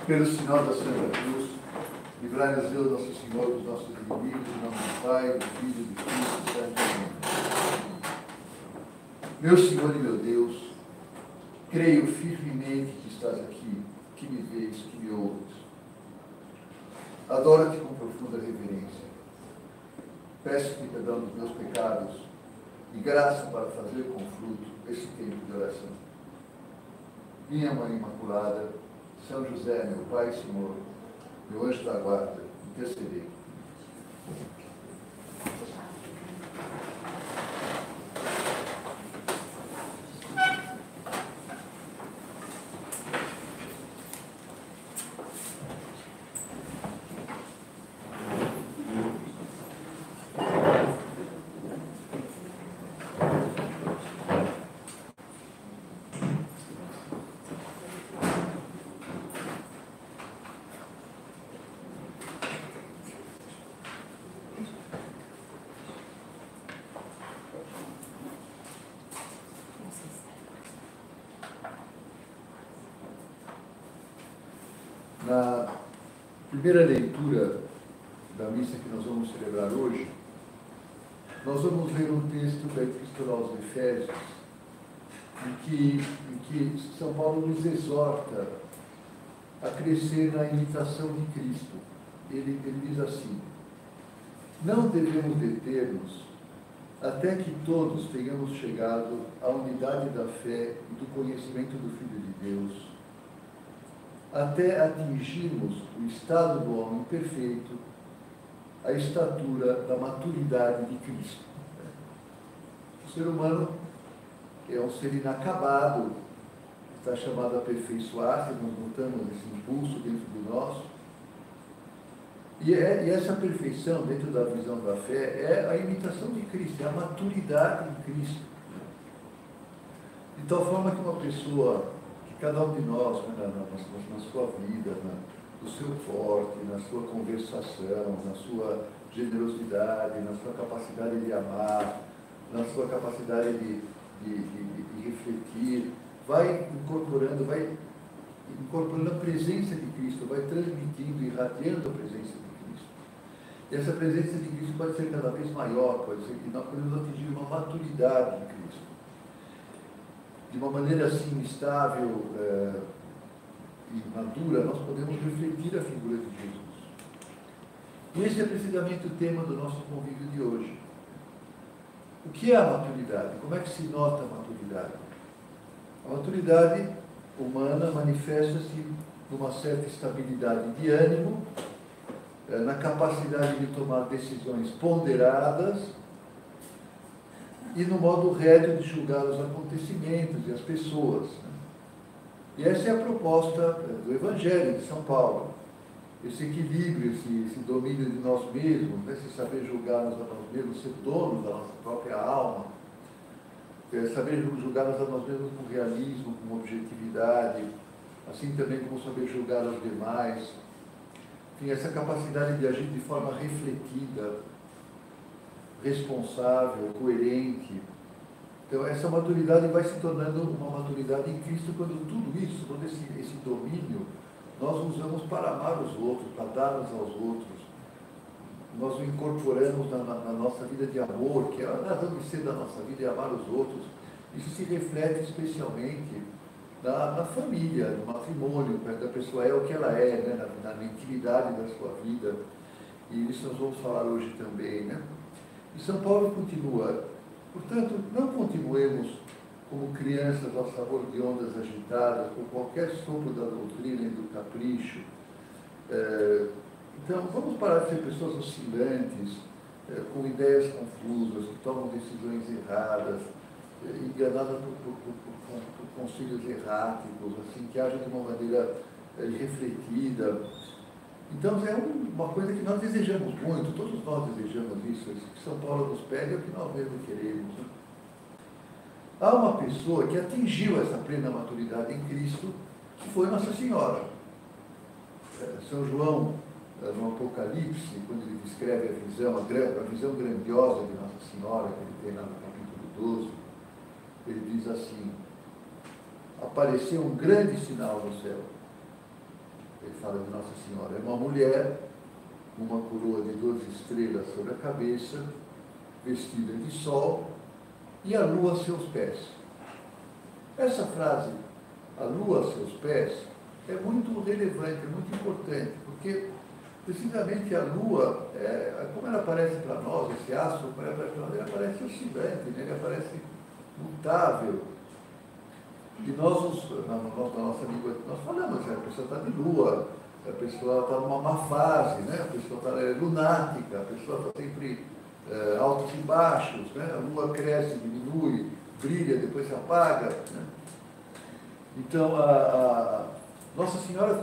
Pelo sinal da Santa Cruz, livrai-nos Deus, nosso Senhor, dos nossos inimigos, em nome do Pai, do Filho e do Espírito Santo. Amém. Meu Senhor e meu Deus, creio firmemente que estás aqui, que me vês, que me ouves. Adoro-te com profunda reverência. Peço-te perdão dos meus pecados e graça para fazer com fruto esse tempo de oração. Minha Mãe Imaculada, São José, meu Pai e Senhor, meu anjo da guarda, intercedei. Na primeira leitura da missa que nós vamos celebrar hoje, nós vamos ler um texto da Epístola aos Efésios, em que São Paulo nos exorta a crescer na imitação de Cristo. Ele diz assim: não devemos deter-nos até que todos tenhamos chegado à unidade da fé e do conhecimento do Filho de Deus, até atingirmos o estado do homem perfeito, a estatura da maturidade de Cristo. O ser humano é um ser inacabado, está chamado a aperfeiçoar-se, nós notamos esse impulso dentro de nós. E essa perfeição, dentro da visão da fé, é a imitação de Cristo, é a maturidade de Cristo. De tal forma que uma pessoa, cada um de nós, na sua vida, no seu porte, na sua conversação, na sua generosidade, na sua capacidade de amar, na sua capacidade de refletir, vai incorporando a presença de Cristo, vai transmitindo, irradiando a presença de Cristo. E essa presença de Cristo pode ser cada vez maior, pode ser que nós podemos atingir uma maturidade em Cristo. De uma maneira assim estável e madura, nós podemos refletir a figura de Jesus. E esse é precisamente o tema do nosso convívio de hoje. O que é a maturidade? Como é que se nota a maturidade? A maturidade humana manifesta-se numa certa estabilidade de ânimo, na capacidade de tomar decisões ponderadas e no modo rédeo de julgar os acontecimentos e as pessoas. E essa é a proposta do Evangelho de São Paulo. Esse equilíbrio, esse domínio de nós mesmos, esse saber julgar-nos a nós mesmos, ser donos da nossa própria alma, saber julgar-nos a nós mesmos com realismo, com objetividade, assim também como saber julgar os demais. Enfim, essa capacidade de agir de forma refletida, responsável, coerente. Então, essa maturidade vai se tornando uma maturidade em Cristo quando tudo isso, todo esse domínio, nós usamos para amar os outros, para dar-nos aos outros. Nós o incorporamos na nossa vida de amor, que é a razão de ser da nossa vida, é amar os outros. Isso se reflete especialmente na família, no matrimônio, quando a pessoa é o que ela é, né? na intimidade da sua vida. E isso nós vamos falar hoje também, né? E São Paulo continua: portanto, não continuemos como crianças ao sabor de ondas agitadas, com qualquer sopro da doutrina e do capricho. Então, vamos parar de ser pessoas oscilantes, com ideias confusas, que tomam decisões erradas, enganadas por conselhos erráticos, assim, que agem de uma maneira irrefletida. Então, é uma coisa que nós desejamos muito, todos nós desejamos isso, que São Paulo nos pede é o que nós mesmos queremos. Né? Há uma pessoa que atingiu essa plena maturidade em Cristo, que foi Nossa Senhora. São João, no Apocalipse, quando ele descreve a visão grandiosa de Nossa Senhora, que ele tem lá no capítulo 12, ele diz assim: apareceu um grande sinal no céu. ele fala de Nossa Senhora, é uma mulher com uma coroa de 12 estrelas sobre a cabeça, vestida de sol, e a lua a seus pés. Essa frase, a lua a seus pés, é muito relevante, é muito importante, porque precisamente a lua, como ela aparece para nós, esse astro, como ela aparece para nós, ele aparece oscilante, né? Ele aparece mutável. E nós, na nossa língua, nós falamos, a pessoa está de lua, a pessoa está numa má fase, né? A pessoa está lunática, a pessoa está sempre altos e baixos, né? A lua cresce, diminui, brilha, depois se apaga. Né? Então, Nossa Senhora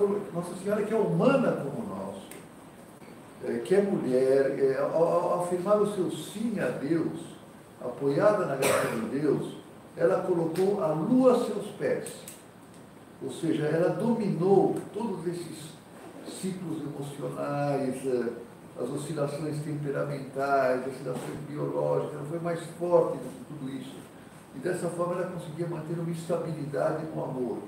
que é humana como nós, que é mulher, ao afirmar o seu sim a Deus, apoiada na graça de Deus, ela colocou a lua a seus pés. Ou seja, ela dominou todos esses ciclos emocionais, as oscilações temperamentais, as oscilações biológicas, ela foi mais forte do que tudo isso. E dessa forma ela conseguia manter uma estabilidade no amor.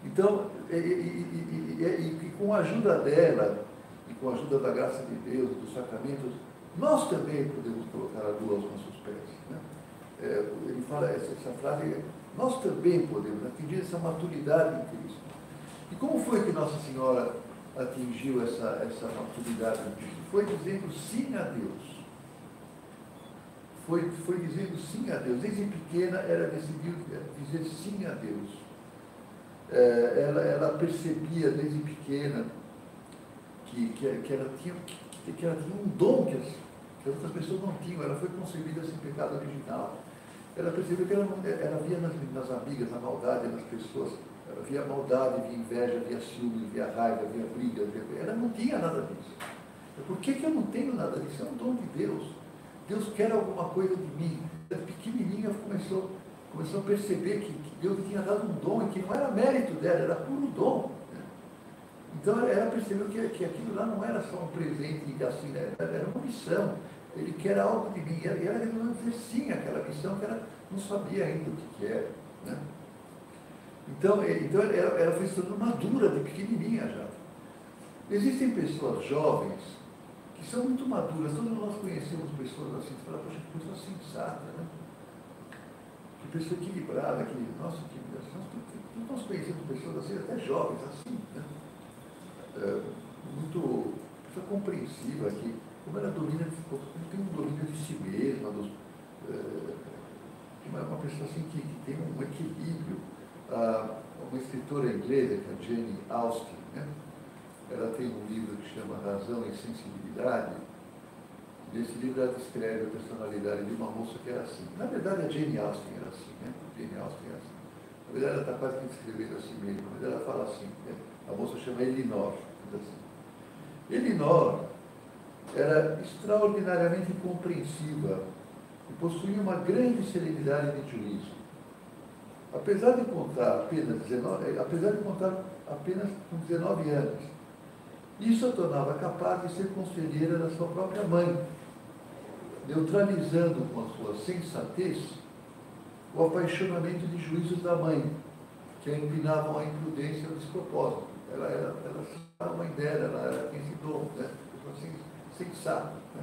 Então, e com a ajuda dela, e com a ajuda da graça de Deus, dos sacramentos, nós também podemos colocar a lua aos nossos pés. Né? Ele fala essa frase, nós também podemos atingir essa maturidade em Cristo. E como foi que Nossa Senhora atingiu essa maturidade em Cristo? Foi dizendo sim a Deus. Foi dizendo sim a Deus. Desde pequena, ela decidiu dizer sim a Deus. Ela percebia desde pequena que ela tinha um dom que as outras pessoas não tinham. Ela foi concebida sem pecado original. Ela percebeu que ela via nas amigas a maldade nas pessoas. Ela via maldade, via inveja, via ciúme, via raiva, via briga. Ela não tinha nada disso. Por que eu não tenho nada disso? É um dom de Deus. Deus quer alguma coisa de mim. Pequenininha começou a perceber que Deus tinha dado um dom e que não era mérito dela, era puro dom. Então ela percebeu que aquilo lá não era só um presente assim, era uma missão. Ele quer algo de mim. E ela resolveu dizer sim àquela missão que ela não sabia ainda o que era. Né? Então ela foi se tornando madura de pequenininha já. Existem pessoas jovens que são muito maduras. Todos nós conhecemos pessoas assim, você fala, poxa, que pessoa sensata, né? Que pessoa equilibrada, nós conhecemos pessoas assim, até jovens assim, né? Pessoa compreensiva, que como ela domina, tem um domínio de si mesma, uma pessoa assim que tem um equilíbrio. Uma escritora inglesa, que é a Jane Austen, né? Ela tem um livro que chama Razão e Sensibilidade. Nesse livro ela descreve a personalidade de uma moça que era assim. Na verdade a Jane Austen era assim, né? Jane Austen era assim. Na verdade ela está quase que descrevendo a si mesma, mas ela fala assim, né? A moça chama Elinor. Assim. Elinor era extraordinariamente compreensiva e possuía uma grande serenidade de juízo. Apesar de contar apenas com 19 anos, isso a tornava capaz de ser conselheira da sua própria mãe, neutralizando com a sua sensatez o apaixonamento de juízos da mãe, que a inclinavam à imprudência e ao despropósito. Ela era a mãe dela, ela tinha esse dom, né? Assim, sensata. Né?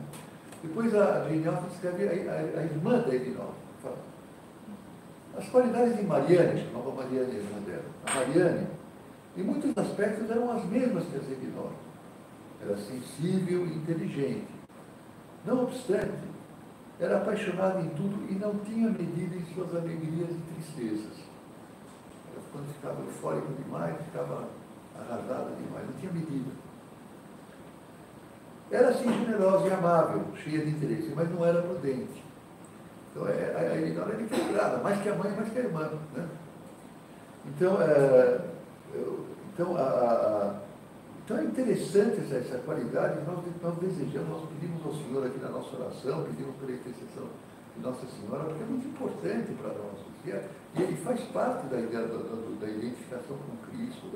Depois a Jane Austen escreve a irmã da Elinor. As qualidades de Mariane, chamava Mariane a irmã dela. A Mariane, em muitos aspectos, eram as mesmas que as Elinor. Era sensível e inteligente. Não obstante, era apaixonada em tudo e não tinha medida em suas alegrias e tristezas. Ela, quando ficava eufórica demais, ficava arrasada demais, não tinha medida. Era sim generosa e amável, cheia de interesse, mas não era prudente. Então a Elinor era equilibrada, mais que a mãe, mais que a irmã. Né? Então é interessante essa qualidade, nós desejamos, nós pedimos ao Senhor aqui na nossa oração, pedimos pela intercessão de Nossa Senhora, porque é muito importante para nós. E faz parte da ideia da identificação com Cristo.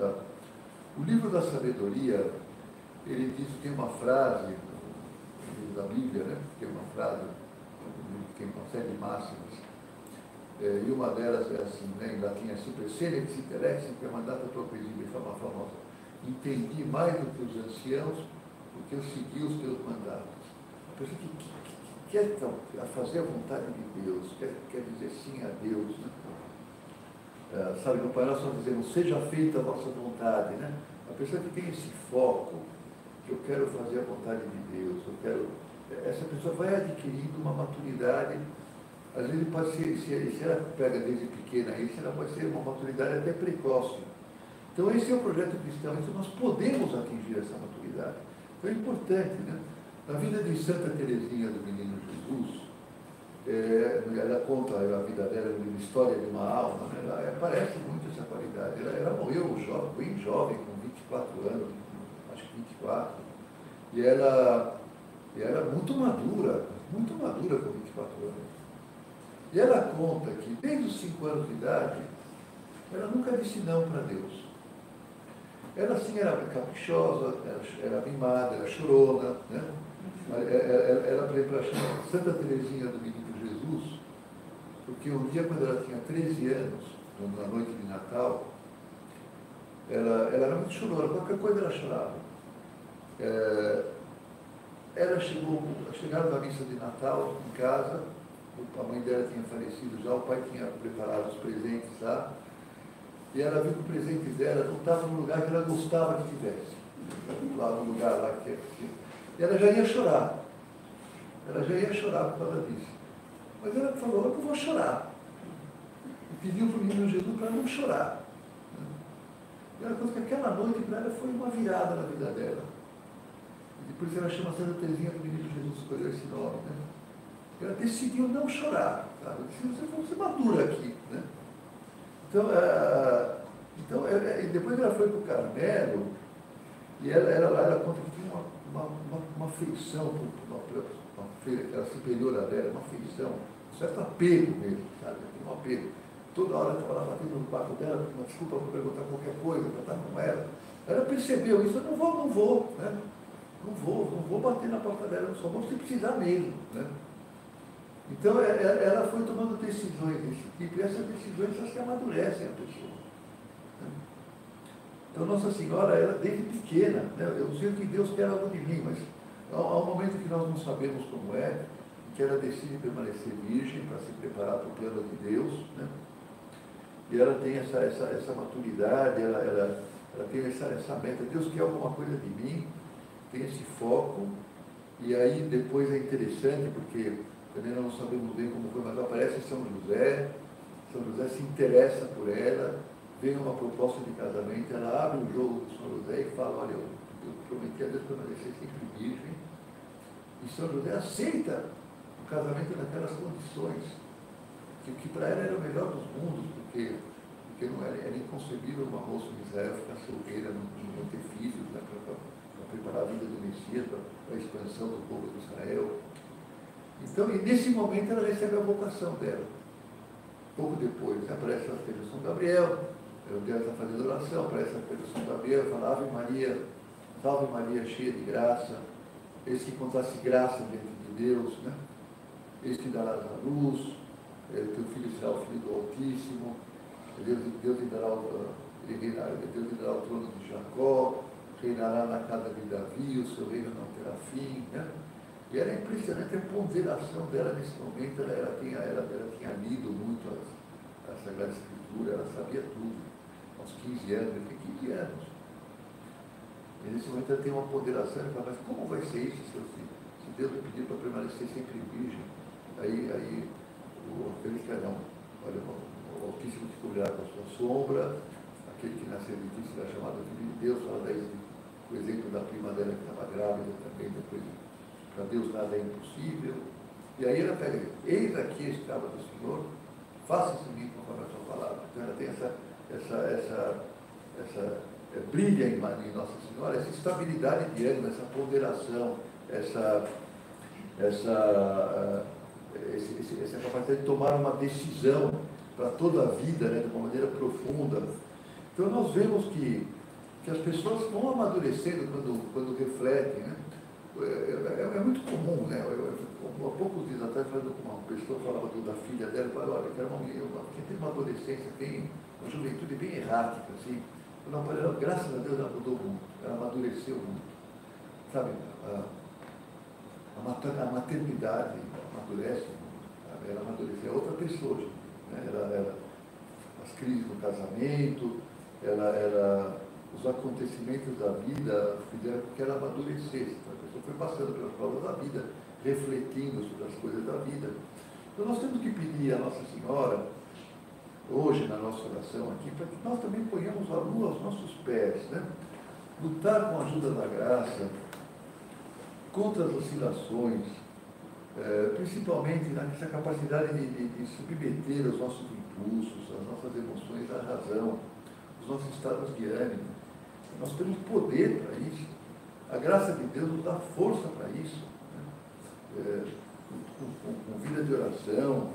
O livro da sabedoria, ele diz, tem uma frase, no livro da Bíblia, né? Tem uma frase, tem uma série de máximas, e uma delas é assim, né, em latim é super senex intellect, que é mandata tua preside, fama famosa. entendi mais do que os anciãos, porque eu segui os teus mandatos. A pessoa que quer fazer a vontade de Deus, quer dizer sim a Deus, né? Sabe, no Pai Nosso nós dizemos, seja feita a vossa vontade, né? A pessoa que tem esse foco, que eu quero fazer a vontade de Deus, essa pessoa vai adquirindo uma maturidade, às vezes pode ser, se ela pega desde pequena isso, ela pode ser uma maturidade até precoce. Então esse é o projeto cristão, então nós podemos atingir essa maturidade. Então é importante, né? Na vida de Santa Teresinha do Menino Jesus, ela conta a vida dela, uma história de uma alma, né? Ela aparece muito essa qualidade. Ela morreu bem jovem, com 24 anos, acho que 24, e ela era muito madura com 24 anos. E ela conta que desde os 5 anos de idade, ela nunca disse não para Deus. Ela sim era caprichosa, era mimada, era chorona, né? Ela, por exemplo, chama Santa Teresinha do Menino Jesus, porque um dia, quando ela tinha 13 anos, na noite de Natal, ela era muito chorona, qualquer coisa ela chorava. Chegaram na missa de Natal em casa, a mãe dela tinha falecido já, o pai tinha preparado os presentes lá, e ela viu que o presente dela não estava no lugar que ela gostava que tivesse, lá no lugar lá que e ela já ia chorar. Ela já ia chorar por causa disso. Mas ela falou, eu não vou chorar. E pediu para o Menino Jesus para não chorar. E ela falou que aquela noite para ela foi uma virada na vida dela. E depois ela chama Santa Teresinha do Menino Jesus, escolheu esse nome, né? Ela decidiu não chorar. Sabe? Você madura aqui, né? Então, depois ela foi para o Carmelo, e ela conta que tinha uma afeição por uma feira que era superior a dela, uma afeição, um certo apego mesmo, sabe? Um apego. Toda hora eu estava lá batendo no quarto dela, uma desculpa para perguntar qualquer coisa, para estar com ela. Ela percebeu isso, eu não vou, né? Não vou bater na porta dela, só vou se precisar mesmo, né? Então ela foi tomando decisões desse tipo, e essas decisões elas que amadurecem a pessoa. Né? Então Nossa Senhora, ela desde pequena, né? Eu sei que Deus quer algo de mim, mas há um momento que nós não sabemos como é, que ela decide permanecer virgem para se preparar para o plano de Deus, né? E ela tem essa maturidade, ela tem essa meta, Deus quer alguma coisa de mim, tem esse foco, e aí depois é interessante, porque também nós não sabemos bem como foi, mas aparece São José se interessa por ela, vem uma proposta de casamento, ela abre o jogo do São José e fala, olha, eu prometi a Deus permanecer sempre virgem, e São José aceita o casamento naquelas condições, que para ela era o melhor dos mundos, porque não era inconcebível uma moça de Israel ficar solteira, não ter filhos, né, para preparar a vida do Messias, para a expansão do povo de Israel. Então, e nesse momento ela recebe a vocação dela. Pouco depois, aparece a Terça de São Gabriel, ela está fazendo oração, aparece a Terça de São Gabriel, fala, Ave Maria, salve Maria, cheia de graça, eis que encontrasse graça diante de Deus, né? Eis que darás a luz, teu filho será o Filho do Altíssimo, Deus lhe dará o trono de Jacó, reinará na casa de Davi, o seu reino não terá fim, né? E era impressionante a ponderação dela nesse momento, ela tinha lido muito a Sagrada Escritura, ela sabia tudo, aos 15 anos, ela tem 15 anos. E nesse momento ela tem uma ponderação, ela fala, mas como vai ser isso, se Deus me pedir para permanecer sempre virgem? Aí aquele que não, olha, o Altíssimo te cobrirá com a sua sombra, aquele que nasceu de ti será chamado Filho de Deus, fala daí o exemplo da prima dela que estava grávida também, depois para Deus nada é impossível. E aí ela pega, eis aqui a escrava do Senhor, faça-se em mim conforme a sua palavra. Então ela tem essa brilha em Nossa Senhora, essa estabilidade de ânimo, essa ponderação, essa capacidade de tomar uma decisão para toda a vida, né, de uma maneira profunda. Então nós vemos que as pessoas vão amadurecendo quando refletem, né? É muito comum, né? Há poucos dias atrás, falando com uma pessoa, falava da filha dela, falava, olha, que era uma menina, que tem uma adolescência, tem uma juventude bem errática, assim, Graças a Deus ela mudou muito, ela amadureceu muito. Sabe, a maternidade amadurece muito, sabe? Ela amadureceu, é outra pessoa hoje, né? As crises no casamento, os acontecimentos da vida fizeram com que ela amadurecesse. A pessoa foi passando pelas provas da vida, refletindo sobre as coisas da vida. Então nós temos que pedir a Nossa Senhora, hoje na nossa oração aqui, para que nós também ponhamos a lua aos nossos pés, né? Lutar com a ajuda da graça contra as oscilações, principalmente nessa capacidade de submeter os nossos impulsos, as nossas emoções à razão, os nossos estados de ânimo. Nós temos poder para isso. A graça de Deus nos dá força para isso, né? Com vida de oração,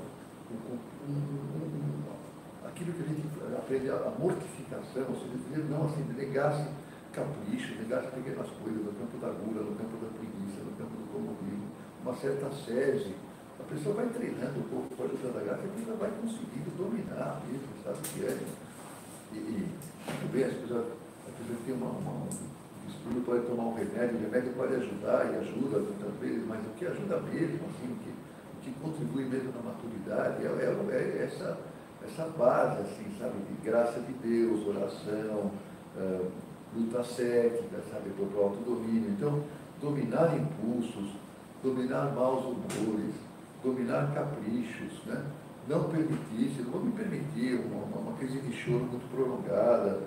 aquilo que a gente aprende, a mortificação, ou seja, não assim, negar-se capricho, negar-se pequenas coisas no campo da gula, no campo da preguiça, no campo do comodismo, uma certa sese. A pessoa vai treinando um pouco com a ajuda da graça e a pessoa vai conseguindo dominar mesmo, sabe o que é? E tudo bem, a pessoa tem um estudo, pode tomar um remédio, o remédio pode ajudar e ajuda muitas vezes, mas o que ajuda mesmo, assim, o que contribui mesmo na maturidade é essa base, assim, sabe, de graça de Deus, oração, luta cética, sabe, para o autodomínio. Então, dominar impulsos, dominar maus humores, dominar caprichos, né? Não permitir, não vou me permitir uma crise de choro muito prolongada,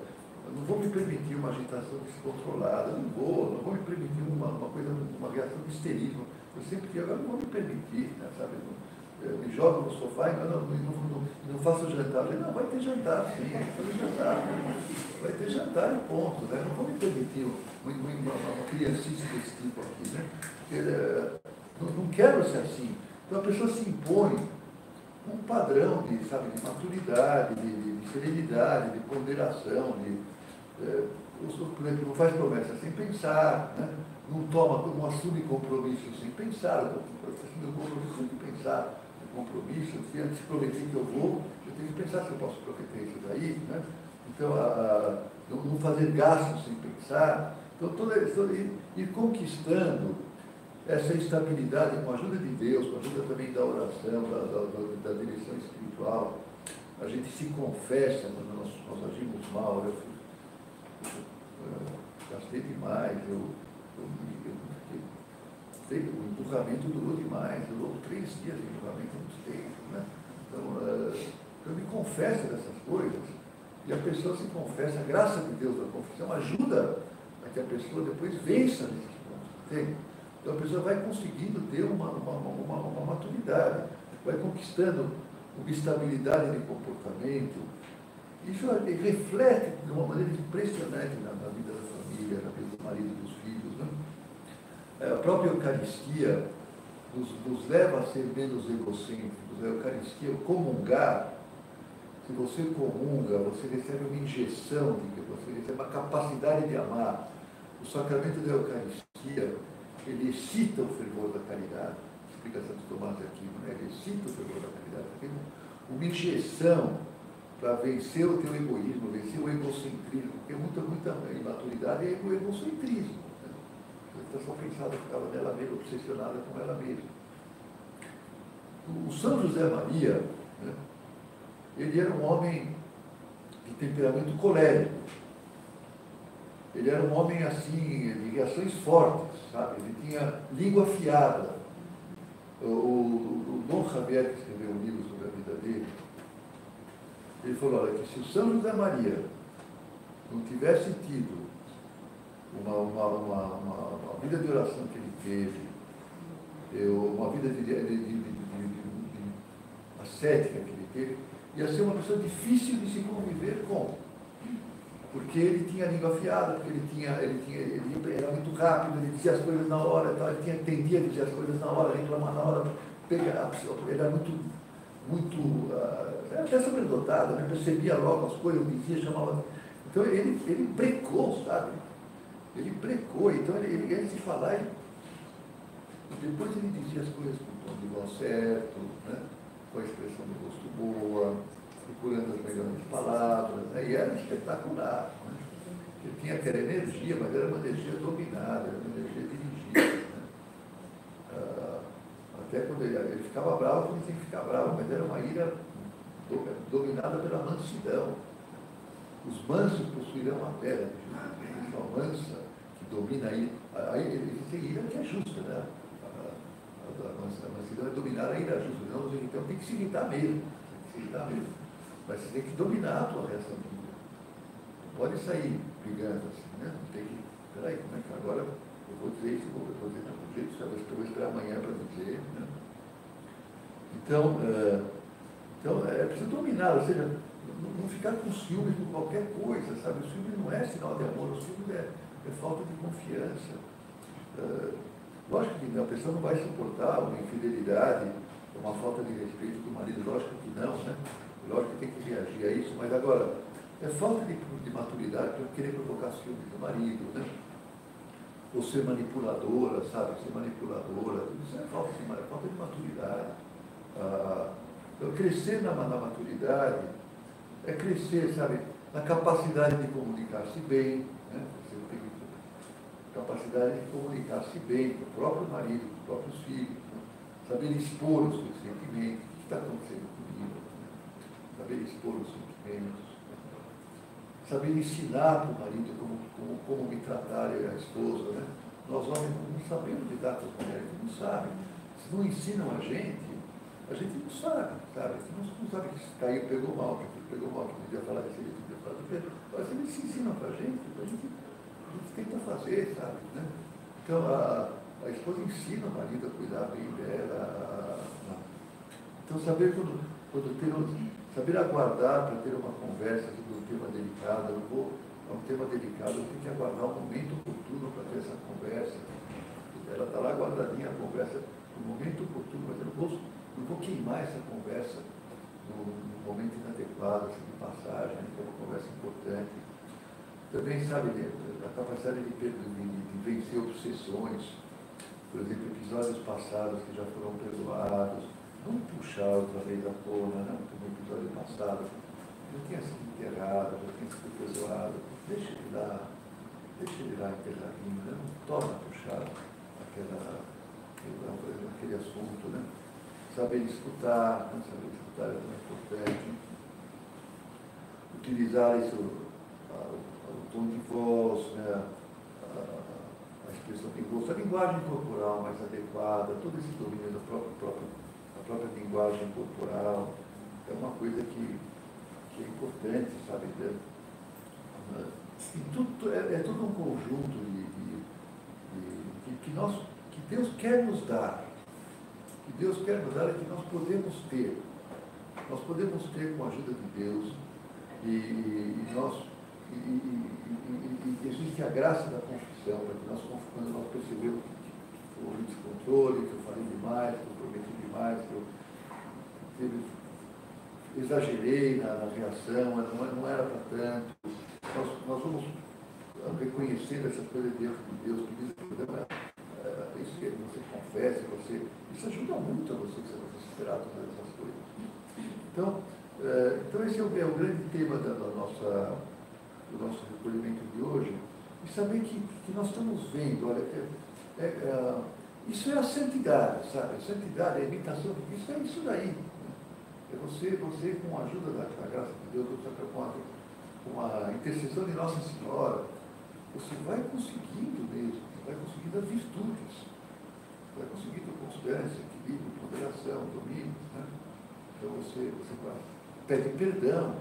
não vou me permitir uma agitação descontrolada, não vou me permitir uma reação de histerismo. Eu sempre digo, agora não vou me permitir, né, sabe? Eu me jogo no sofá e não faço jantar. Eu falei, não, vai ter jantar, sim, vai fazer jantar. Vai ter jantar e ponto, né? Não vou me permitir uma criancice desse tipo aqui, né? Porque, não quero ser assim. Então a pessoa se impõe um padrão de maturidade, de serenidade, de ponderação, por exemplo, não faz promessa sem pensar, né? Não assume compromisso sem pensar, assume o compromisso sem pensar. Compromisso, se antes prometi que eu vou, eu tenho que pensar se eu posso prometer isso daí, né? Então, não fazer gastos sem pensar. Então, ir conquistando essa estabilidade com a ajuda de Deus, com a ajuda também da oração, da direção espiritual. A gente se confessa quando nós agimos mal. Eu gastei demais, o empurramento durou demais, durou 3 dias de empurramento nos tempos, né? Então, eu me confesso dessas coisas, e a pessoa se confessa, a graça de Deus da confissão ajuda a que a pessoa depois vença nesses pontos, entende? Então a pessoa vai conseguindo ter uma maturidade, vai conquistando uma estabilidade de comportamento. Isso reflete de uma maneira impressionante na vida da família, na vida do marido e dos filhos, né? A própria Eucaristia nos leva a ser menos egocêntricos. A Eucaristia, o comungar, se você comunga, você recebe uma injeção, você recebe uma capacidade de amar. O sacramento da Eucaristia, ele excita o fervor da caridade. Explica Santo Tomás aqui, né? Ele excita o fervor da caridade. Tem uma injeção para vencer o teu egoísmo, vencer o egocentrismo, porque muita imaturidade é o egocentrismo. A pessoa pensava que ficava nela mesma, obsessionada com ela mesma. O São José Maria, né, ele era um homem de temperamento colérico. Ele era um homem assim, de reações fortes, sabe? Ele tinha língua afiada. O Dom Javier, que escreveu um livro sobre a vida dele, ele falou, olha, que se o São José Maria não tivesse tido uma vida de oração que ele teve, uma vida de ascética que ele teve, ia ser uma pessoa difícil de se conviver com. Porque ele tinha a língua afiada, porque ele era muito rápido, ele dizia as coisas na hora, ele tendia a dizer as coisas na hora, reclamar na hora, ele era muito até sobredotado, né? Percebia logo as coisas, dizia, chamava. Então ele brecou, sabe? Ele brecou, então ele se falar, depois ele dizia as coisas com o tom de voz certo, né? Com a expressão do rosto boa, procurando as melhores palavras, né? E era espetacular. Né? Ele tinha aquela energia, mas era uma energia dominada, era uma energia dirigida. Né? Até quando ele ficava bravo, ele tinha que ficar bravo, mas era uma ira dominada pela mansidão. Os mansos possuirão a terra. A mansa que domina a ira. Aí existe ira que é justa, né? A mansidão é dominar a ira justa. Então tem que se irritar mesmo. Mas você tem que dominar a tua reação de ira. Não pode sair brigando assim, né? Não tem que. Peraí, como é que agora eu vou dizer isso, eu vou dizer do jeito, eu vou esperar amanhã para dizer. Né? Então, é preciso dominar, ou seja, não ficar com ciúme por qualquer coisa, sabe? O ciúme não é sinal de amor, o ciúme é falta de confiança. Lógico que a pessoa não vai suportar uma infidelidade, uma falta de respeito do marido, lógico que não, né? Lógico que tem que reagir a isso, mas agora, é falta de maturidade para querer provocar ciúme do marido, né? Ou ser manipuladora, sabe? Ser manipuladora, isso é falta de maturidade. Então, crescer na maturidade é crescer, sabe, na capacidade de comunicar-se bem, né? Você tem capacidade de comunicar-se bem com o próprio marido, com os próprios filhos, né? Saber expor os seus sentimentos, o que está acontecendo comigo, né? Saber expor os sentimentos, saber ensinar para o marido como me tratar a esposa, né? Nós homens não sabemos lidar com as mulheres, a gente não sabe. Se não ensinam a gente não sabe, sabe? Não sabe que se caiu, pegou mal, que podia falar desse jeito, podia falar do jeito. Mas eles se ensinam para a gente tenta fazer, sabe? Né? Então, a esposa ensina o marido a cuidar bem dela. Então, saber saber aguardar para ter uma conversa sobre um tema delicado. É um tema delicado, eu tenho que aguardar um momento oportuno para ter essa conversa. Ela está lá guardadinha a conversa, no momento oportuno, mas eu não vou queimar essa conversa no momento inadequado, assim, de passagem, que é uma conversa importante. Também, sabe, a capacidade de vencer obsessões, por exemplo, episódios passados que já foram perdoados, não puxar outra vez à tona, não, como o episódio passado não tinha sido enterrado, já tinha sido perdoado, deixa ele lá enterradinho, né? Não torna a puxar aquele assunto, né? Saber escutar é muito importante. Utilizar isso, o tom de voz, né? A expressão de gosto, a linguagem corporal mais adequada, todo esse domínio da própria linguagem corporal, é uma coisa que é importante, sabe? E é todo um conjunto que Deus quer nos dar. Que Deus quer nos dar é que nós podemos ter. Nós podemos ter com a ajuda de Deus e existe a graça da confissão, para que quando nós percebemos que houve descontrole, que eu falei demais, que eu prometi demais, que eu exagerei na reação, não era para tanto. Nós vamos reconhecendo essas coisas dentro de Deus, pedindo perdão, isso que você confessa, isso ajuda muito a você superar todas essas coisas. Então esse é o grande tema do nosso recolhimento de hoje, e saber que nós estamos vendo, olha, isso é a santidade, sabe? A santidade, a imitação de Cristo, é isso daí. É você com a ajuda da graça de Deus, com a intercessão de Nossa Senhora, você vai conseguindo mesmo, vai conseguindo as virtudes, vai conseguindo constância, equilíbrio, ponderação, domínio, né? Então você pede perdão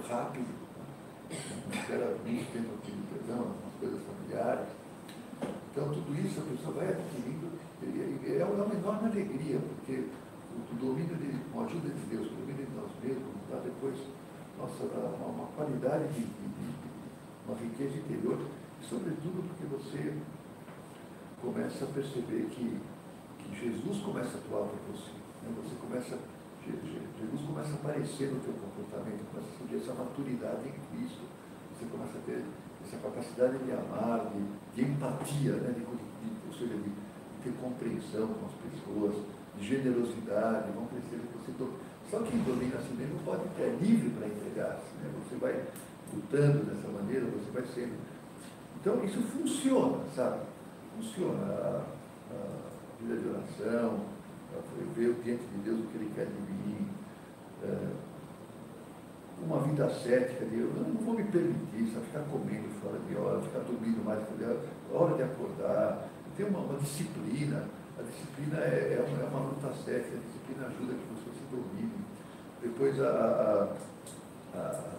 rápido, não espera muito tempo pedir perdão, nas coisas familiares. Então tudo isso a pessoa vai adquirindo, é uma enorme alegria, porque o domínio com a ajuda de Deus, o domínio de nós mesmos, dá depois uma qualidade uma riqueza interior, e sobretudo porque você começa a perceber que Jesus começa a atuar por você. Né? Jesus começa a aparecer no teu comportamento, começa a surgir essa maturidade em Cristo. Você começa a ter essa capacidade de amar, de empatia, né? Ou seja, de ter compreensão com as pessoas, de generosidade, vão crescer, você Só quem domina a si mesmo pode ter livre para entregar-se. Né? Você vai lutando dessa maneira, você vai sendo. Então, isso funciona, sabe? Funciona. A vida de oração, ver diante de Deus o que Ele quer de mim, uma vida ascética de eu não vou me permitir só ficar comendo fora de hora, ficar dormindo mais fora de hora de acordar. Tem uma disciplina. A disciplina é uma luta ascética, a disciplina ajuda que você se domine. Depois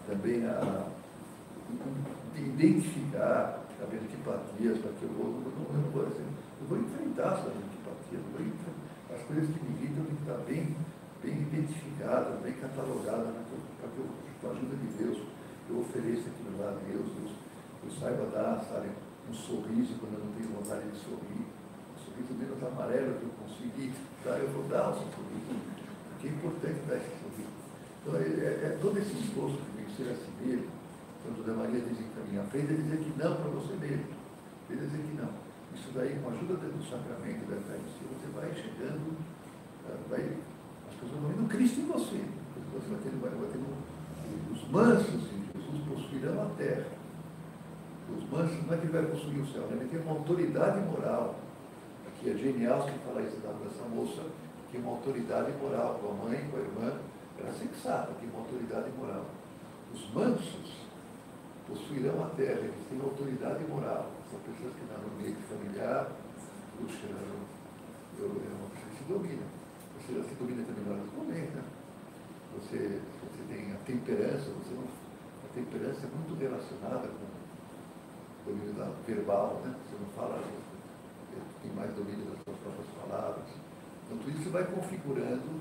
também identificar as antipatias, para que eu vou enfrentar essas antipatias, as coisas que me irritam têm que estar bem identificadas, bem catalogadas, para que eu, com a ajuda de Deus, eu ofereça aquilo lá a Deus, eu saiba dar, sabe, um sorriso quando eu não tenho vontade de sorrir, um sorriso menos amarelo que eu consegui dar, eu vou dar um sorriso, porque é importante dar esse sorriso. Então, todo esse esforço de vencer a si mesmo, Santo José Maria diz em caminho, aprenda a dizer que não para você mesmo, aprenda a dizer que não. Isso daí, com a ajuda do sacramento da Eucaristia, você vai chegando, as pessoas vão vendo Cristo em você. Você vai tendo os mansos em Jesus possuirão a terra. Os mansos não é que vai possuir o céu, né? Ele tem uma autoridade moral. Aqui é genial que fala isso dessa moça, que é uma autoridade moral, com a mãe, com a irmã, era sensata, tem uma autoridade moral. Os mansos possuirão a terra, eles têm autoridade moral. São pessoas que no ambiente familiar, puxa, você se domina. Você já se domina também na hora de comer, né? Você tem a temperança, a temperança é muito relacionada com o domínio verbal, né? Você não fala, tem mais domínio das suas próprias palavras. Então tudo isso vai configurando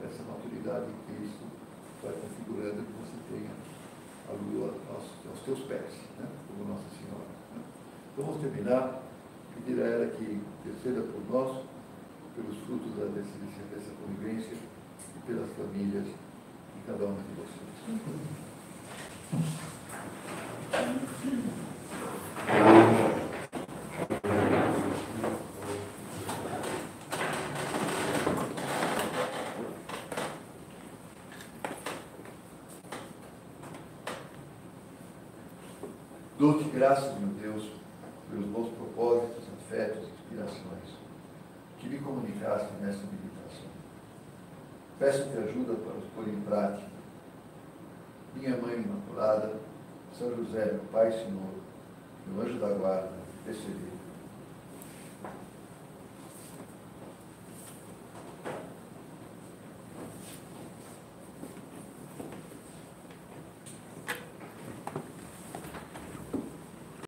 essa maturidade em Cristo, vai configurando que você tenha a lua aos teus pés, né? Como Nossa Senhora. Né? Então vamos terminar, pedir a ela que interceda por nós, pelos frutos dessa convivência e pelas famílias de cada um de vocês. Dou-te graças, meu Deus, pelos bons propósitos, afetos e inspirações que me comunicaste nesta meditação. Peço-te ajuda para os pôr em prática. Minha Mãe Imaculada, São José, meu Pai e Senhor, meu anjo da guarda, intercedei.